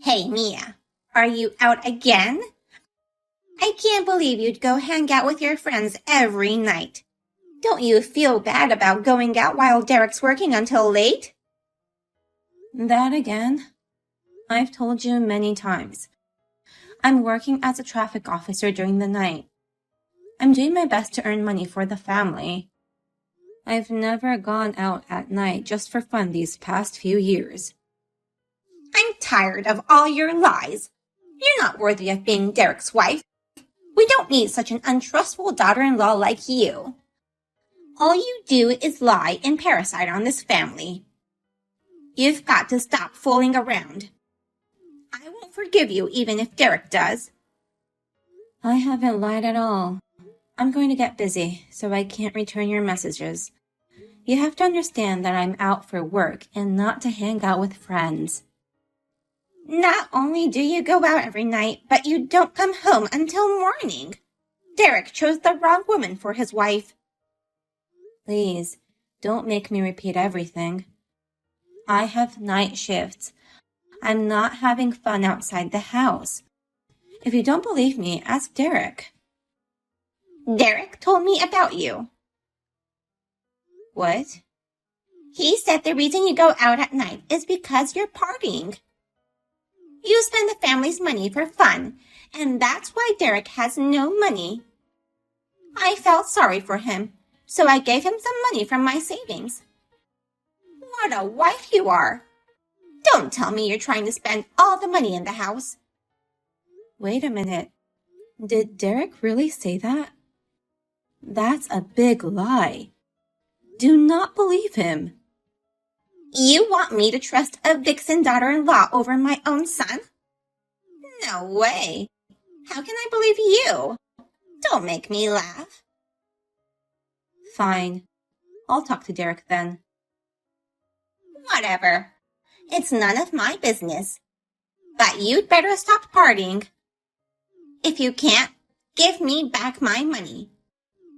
Hey, Mia, are you out again? I can't believe you'd go hang out with your friends every night. Don't you feel bad about going out while Derek's working until late? That again? I've told you many times. I'm working as a traffic officer during the night. I'm doing my best to earn money for the family. I've never gone out at night just for fun these past few years. I'm tired of all your lies. You're not worthy of being Derek's wife. We don't need such an untrustful daughter-in-law like you. All you do is lie and parasite on this family. You've got to stop fooling around. I won't forgive you even if Derek does. I haven't lied at all. I'm going to get busy, so I can't return your messages. You have to understand that I'm out for work and not to hang out with friends. Not only do you go out every night, but you don't come home until morning. Derek chose the wrong woman for his wife. Please, don't make me repeat everything. I have night shifts. I'm not having fun outside the house. If you don't believe me, ask Derek. Derek told me about you. What? He said the reason you go out at night is because you're partying. You spend the family's money for fun, and that's why Derek has no money. I felt sorry for him, so I gave him some money from my savings. What a wife you are! Don't tell me you're trying to spend all the money in the house. Wait a minute. Did Derek really say that? That's a big lie. Do not believe him. You want me to trust a vixen daughter-in-law over my own son? No way. How can I believe you? Don't make me laugh. Fine. I'll talk to Derek then. Whatever. It's none of my business. But you'd better stop partying. If you can't, give me back my money.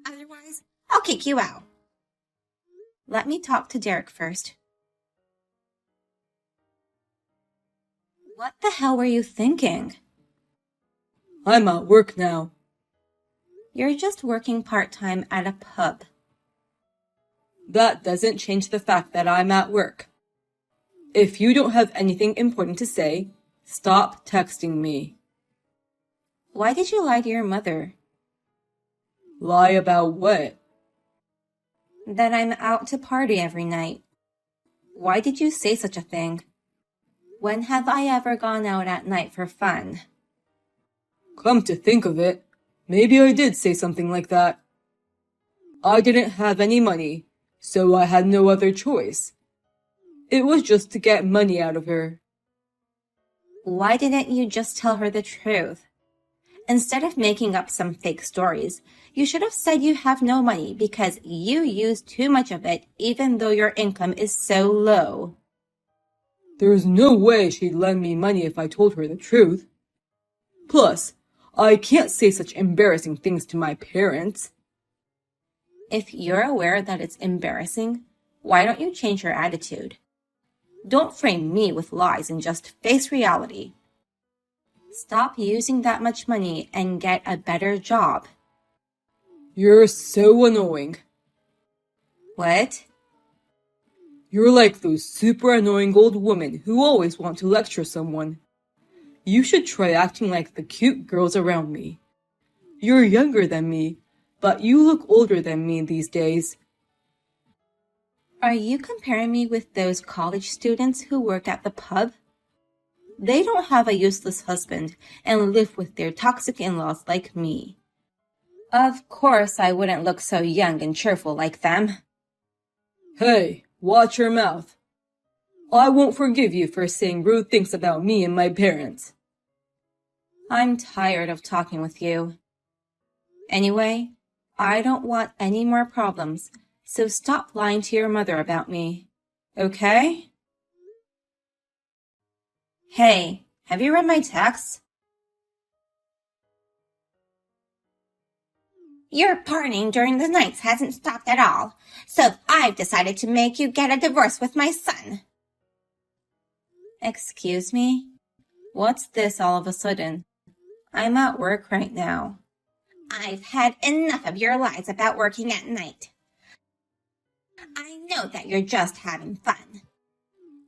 Otherwise, I'll kick you out. Let me talk to Derek first. What the hell were you thinking? I'm at work now. You're just working part-time at a pub. That doesn't change the fact that I'm at work. If you don't have anything important to say, stop texting me. Why did you lie to your mother? Lie about what? That I'm out to party every night. Why did you say such a thing? When have I ever gone out at night for fun? Come to think of it, maybe I did say something like that. I didn't have any money, so I had no other choice. It was just to get money out of her. Why didn't you just tell her the truth? Instead of making up some fake stories, you should have said you have no money because you use too much of it even though your income is so low. There's no way she'd lend me money if I told her the truth. Plus, I can't say such embarrassing things to my parents. If you're aware that it's embarrassing, why don't you change your attitude? Don't frame me with lies and just face reality. Stop using that much money and get a better job. You're so annoying. What? You're like those super annoying old women who always want to lecture someone. You should try acting like the cute girls around me. You're younger than me, but you look older than me these days. Are you comparing me with those college students who work at the pub? They don't have a useless husband and live with their toxic in-laws like me. Of course I wouldn't look so young and cheerful like them. Hey, watch your mouth. I won't forgive you for saying rude things about me and my parents. I'm tired of talking with you. Anyway, I don't want any more problems, so stop lying to your mother about me. Okay? Hey, have you read my text? Your partying during the nights hasn't stopped at all, so I've decided to make you get a divorce with my son. Excuse me? What's this all of a sudden? I'm at work right now. I've had enough of your lies about working at night. I know that you're just having fun.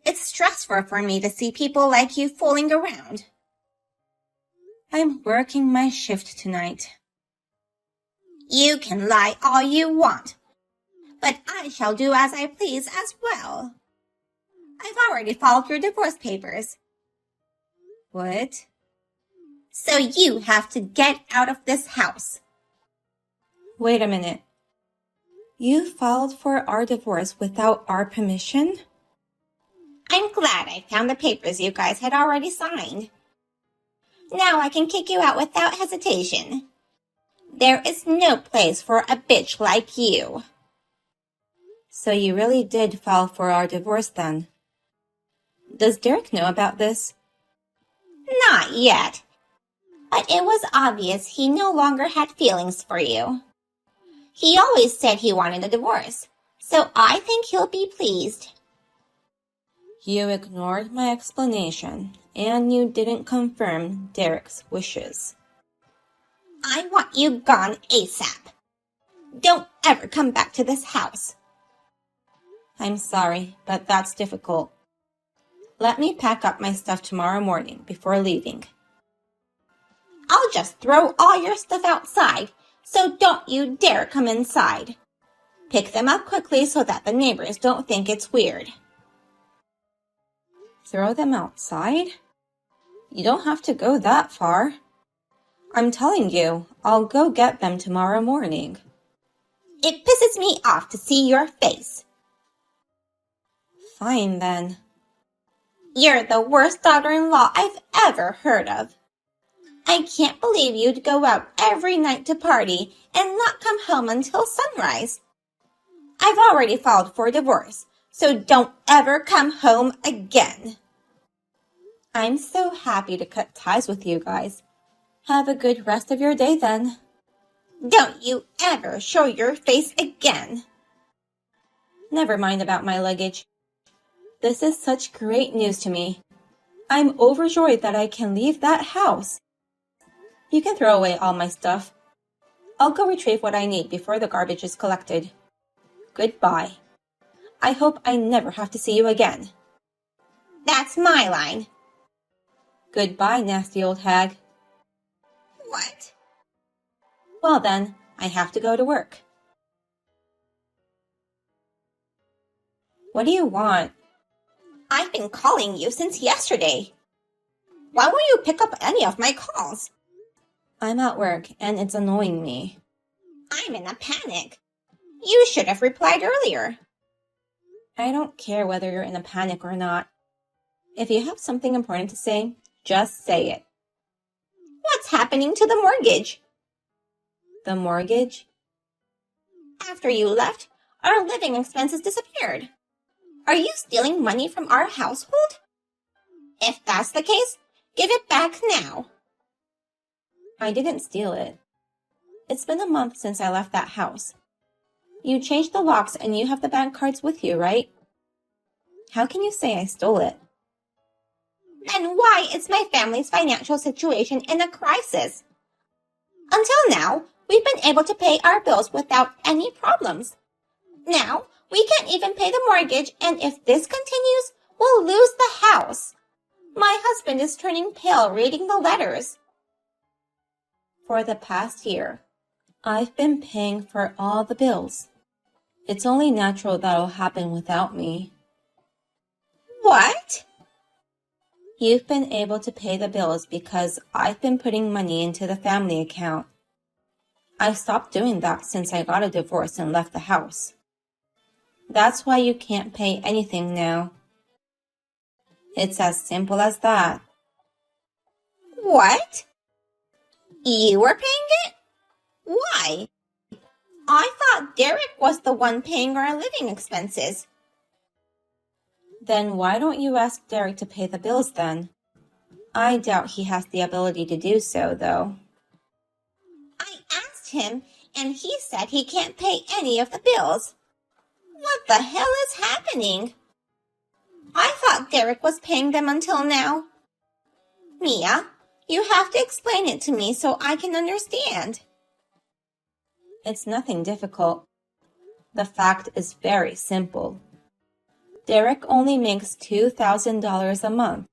It's stressful for me to see people like you fooling around. I'm working my shift tonight. You can lie all you want, but I shall do as I please as well. I've already filed your divorce papers. What? So you have to get out of this house. Wait a minute. You filed for our divorce without our permission? I'm glad I found the papers you guys had already signed. Now I can kick you out without hesitation. There is no place for a bitch like you. So you really did file for our divorce then? Does Derek know about this? Not yet. But it was obvious he no longer had feelings for you. He always said he wanted a divorce, so I think he'll be pleased. You ignored my explanation, and you didn't confirm Derek's wishes. I want you gone ASAP. Don't ever come back to this house. I'm sorry, but that's difficult. Let me pack up my stuff tomorrow morning before leaving. I'll just throw all your stuff outside, so don't you dare come inside. Pick them up quickly so that the neighbors don't think it's weird. Throw them outside? You don't have to go that far. I'm telling you, I'll go get them tomorrow morning. It pisses me off to see your face. Fine then. You're the worst daughter-in-law I've ever heard of. I can't believe you'd go out every night to party and not come home until sunrise. I've already filed for divorce, so don't ever come home again. I'm so happy to cut ties with you guys. Have a good rest of your day then. Don't you ever show your face again. Never mind about my luggage. This is such great news to me. I'm overjoyed that I can leave that house. You can throw away all my stuff. I'll go retrieve what I need before the garbage is collected. Goodbye. I hope I never have to see you again. That's my line. Goodbye, nasty old hag. What? Well then, I have to go to work. What do you want? I've been calling you since yesterday. Why won't you pick up any of my calls? I'm at work and it's annoying me. I'm in a panic. You should have replied earlier. I don't care whether you're in a panic or not. If you have something important to say, just say it. What's happening to the mortgage? The mortgage? After you left, our living expenses disappeared. Are you stealing money from our household? If that's the case, give it back now. I didn't steal it. It's been a month since I left that house. You changed the locks and you have the bank cards with you, right? How can you say I stole it? Then why is my family's financial situation in a crisis? Until now, we've been able to pay our bills without any problems. Now, we can't even pay the mortgage, and if this continues, we'll lose the house. My husband is turning pale reading the letters. For the past year, I've been paying for all the bills. It's only natural that'll happen without me. What? You've been able to pay the bills because I've been putting money into the family account. I stopped doing that since I got a divorce and left the house. That's why you can't pay anything now. It's as simple as that. What? You were paying it? Why? I thought Derek was the one paying our living expenses. Then why don't you ask Derek to pay the bills then? I doubt he has the ability to do so, though. I asked him, and he said he can't pay any of the bills. What the hell is happening? I thought Derek was paying them until now. Mia, you have to explain it to me so I can understand. It's nothing difficult. The fact is very simple. Derek only makes $2,000 a month.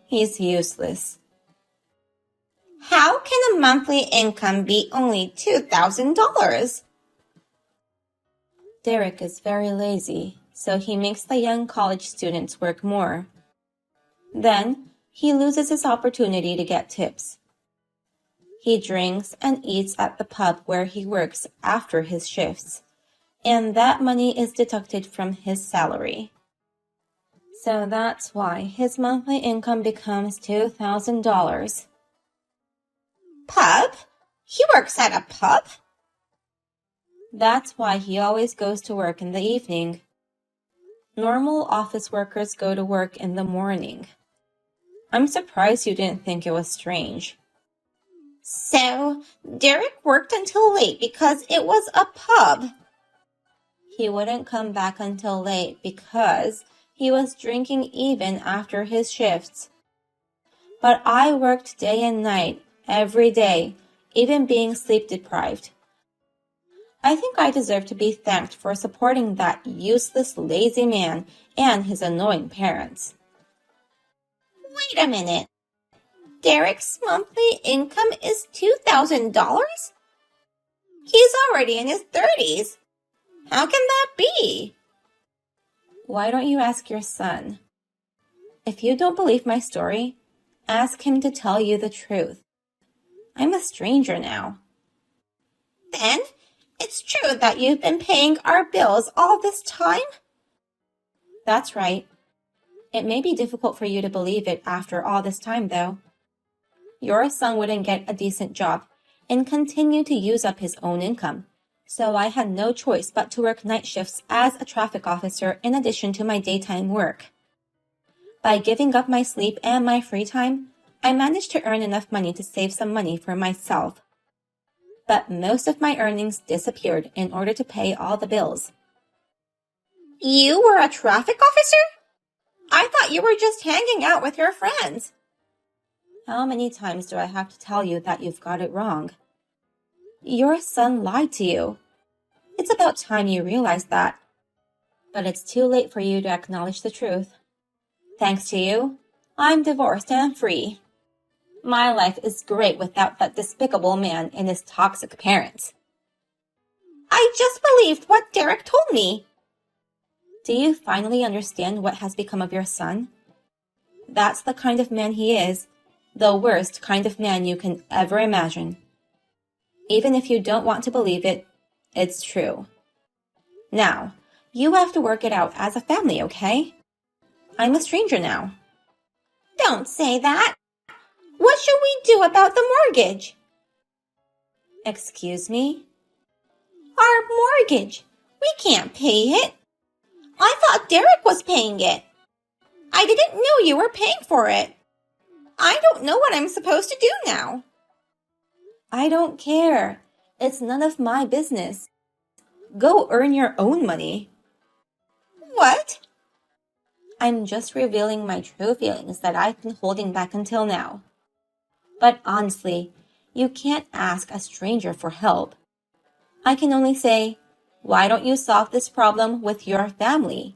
He's useless. How can a monthly income be only $2,000? Derek is very lazy, so he makes the young college students work more. Then, he loses his opportunity to get tips. He drinks and eats at the pub where he works after his shifts, and that money is deducted from his salary. So that's why his monthly income becomes $2,000. Pub? He works at a pub? That's why he always goes to work in the evening. Normal office workers go to work in the morning. I'm surprised you didn't think it was strange. So, Derek worked until late because it was a pub. He wouldn't come back until late because he was drinking even after his shifts. But I worked day and night, every day, even being sleep deprived. I think I deserve to be thanked for supporting that useless, lazy man and his annoying parents. Wait a minute. Derek's monthly income is $2,000? He's already in his 30s. How can that be? Why don't you ask your son? If you don't believe my story, ask him to tell you the truth. I'm a stranger now. Then, it's true that you've been paying our bills all this time? That's right. It may be difficult for you to believe it after all this time, though. Your son wouldn't get a decent job and continue to use up his own income, so I had no choice but to work night shifts as a traffic officer in addition to my daytime work. By giving up my sleep and my free time, I managed to earn enough money to save some money for myself. But most of my earnings disappeared in order to pay all the bills. You were a traffic officer? I thought you were just hanging out with your friends. How many times do I have to tell you that you've got it wrong? Your son lied to you. It's about time you realized that. But it's too late for you to acknowledge the truth. Thanks to you, I'm divorced and free. My life is great without that despicable man and his toxic parents. I just believed what Derek told me. Do you finally understand what has become of your son? That's the kind of man he is, the worst kind of man you can ever imagine. Even if you don't want to believe it, it's true. Now, you have to work it out as a family, okay? I'm a stranger now. Don't say that. What should we do about the mortgage? Excuse me? Our mortgage. We can't pay it. I thought Derek was paying it. I didn't know you were paying for it. I don't know what I'm supposed to do now. I don't care. It's none of my business. Go earn your own money. What? I'm just revealing my true feelings that I've been holding back until now. But honestly, you can't ask a stranger for help. I can only say, why don't you solve this problem with your family?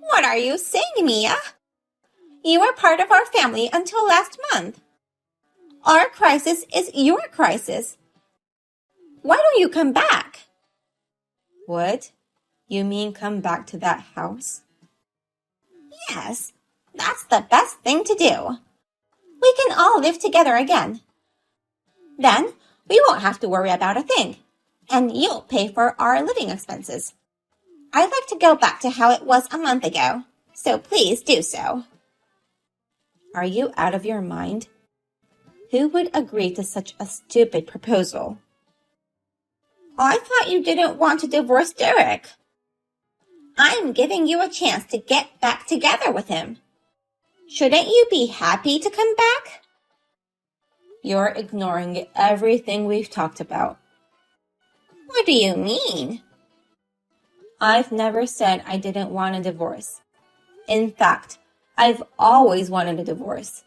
What are you saying, Mia? You were part of our family until last month. Our crisis is your crisis. Why don't you come back? What? You mean come back to that house? Yes, that's the best thing to do. We can all live together again. Then we won't have to worry about a thing, and you'll pay for our living expenses. I'd like to go back to how it was a month ago, so please do so. Are you out of your mind? Who would agree to such a stupid proposal? I thought you didn't want to divorce Derek. I'm giving you a chance to get back together with him. Shouldn't you be happy to come back? You're ignoring everything we've talked about. What do you mean? I've never said I didn't want a divorce. In fact, I've always wanted a divorce.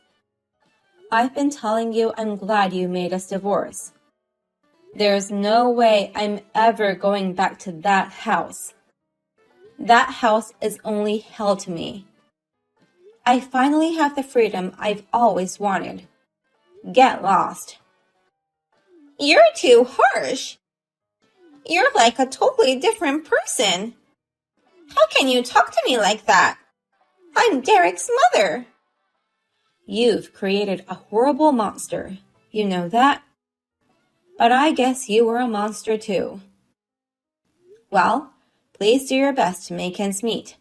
I've been telling you I'm glad you made us divorce. There's no way I'm ever going back to that house. That house is only hell to me. I finally have the freedom I've always wanted. Get lost. You're too harsh. You're like a totally different person. How can you talk to me like that? I'm Derek's mother. You've created a horrible monster. You know that? But I guess you were a monster too. Well, please do your best to make ends meet.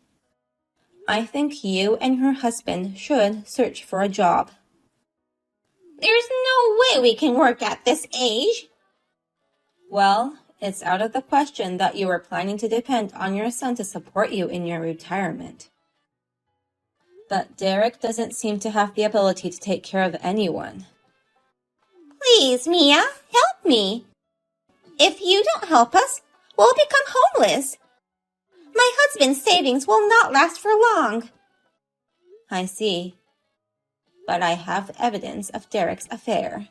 I think you and your husband should search for a job. There's no way we can work at this age. Well, it's out of the question that you are planning to depend on your son to support you in your retirement. But Derek doesn't seem to have the ability to take care of anyone. Please, Mia, help me. If you don't help us, we'll become homeless. My husband's savings will not last for long. I see. But I have evidence of Derek's affair.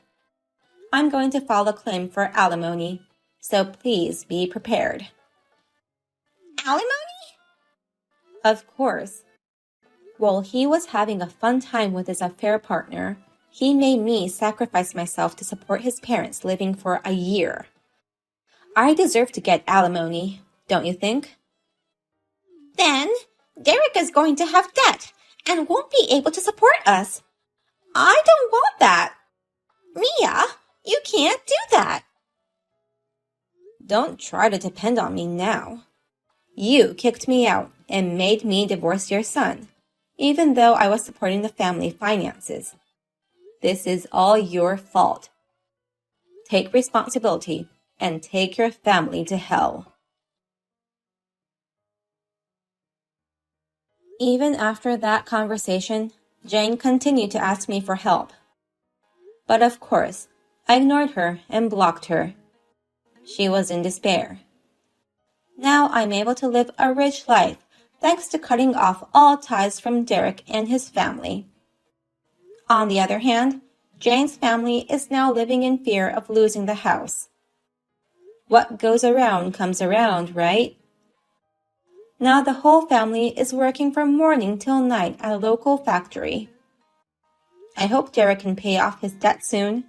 I'm going to file a claim for alimony, so please be prepared. Alimony? Of course. While he was having a fun time with his affair partner, he made me sacrifice myself to support his parents living for a year. I deserve to get alimony, don't you think? Then Derek is going to have debt and won't be able to support us. I don't want that. Mia, you can't do that. Don't try to depend on me now. You kicked me out and made me divorce your son, even though I was supporting the family finances. This is all your fault. Take responsibility and take your family to hell. Even after that conversation, Jane continued to ask me for help. But of course, I ignored her and blocked her. She was in despair. Now I'm able to live a rich life thanks to cutting off all ties from Derek and his family. On the other hand, Jane's family is now living in fear of losing the house. What goes around comes around, right? Now the whole family is working from morning till night at a local factory. I hope Derek can pay off his debt soon.